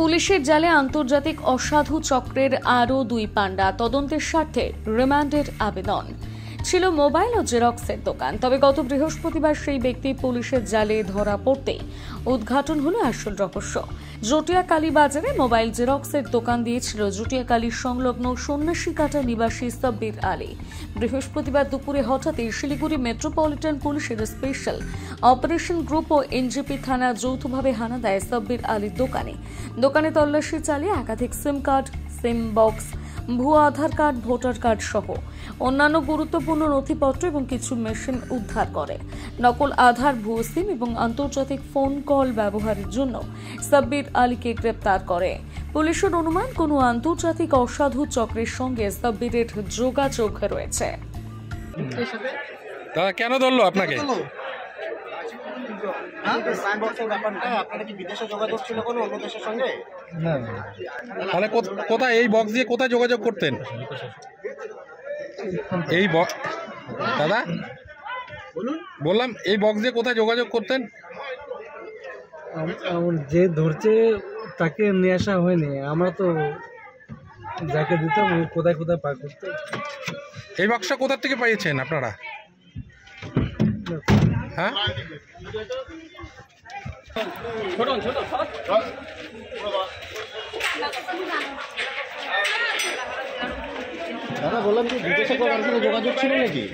পুলিশের জালে আন্তর্জাতিক অসাধু চক্রের আরও 2 পান্ডা। তদন্তের স্বার্থে রিমান্ডের আবেদন। ছিল মোবাইল ও জেরক্সের দোকান। তবে গত বৃহস্পতিবার সেই ব্যক্তি পুলিশের জালে ধরা পড়তেই উদ্ঘাটন হলো আসল রহস্য। জটিয়াকালী বাজারে মোবাইল জেরক্সের দোকান দিয়েছিল জটিয়াকালী সংলগ্ন সন্ন্যাসীকাটা নিবাসী সাব্বির আলী। বৃহস্পতিবার দুপুরে হঠাৎই শিলিগুড়ি মেট্রোপলিটন পুলিশের স্পেশাল অপারেশন গ্রুপ ও এনজেপি থানা যৌথভাবে হানা দেয় সাব্বির আলীর দোকানে তল্লাশি চালিয়ে একাধিক সিম কার্ড, সিম বক্স, ভুয়া আধার কার্ড, ভোটার কার্ড সহ অন্যান্য গুরুত্বপূর্ণ নথিপত্র এবং কিছু মেশিন উদ্ধার করে। নকল আধার, ভুয়ো সিম এবং আন্তর্জাতিক ফোন কল ব্যবহারের জন্য সাব্বির আলীকে গ্রেপ্তার করে। পুলিশের অনুমান, কোনো আন্তর্জাতিক অসাধু চক্রের সঙ্গে সাব্বিরের যোগাযোগ রয়েছে। দাদা কেন ধরলো আপনাকে? তাহলে কোথায় এই বক্স দিয়ে কোথায় যোগাযোগ করতেন? এই বক্স দাদা বললাম এই বক্স দিয়ে কোথায় যোগাযোগ করতেন? যে ধরছে তাকে নিয়ে আসা হয়নি, আমরা তো যাকে দিতাম কোথায় কোথায় পার করতে। এই বক্সটা কোথা থেকে পেয়েছেন আপনারা? হ্যাঁ, দাদা বললাম যে বিদেশে যোগাযোগ ছিল নাকি?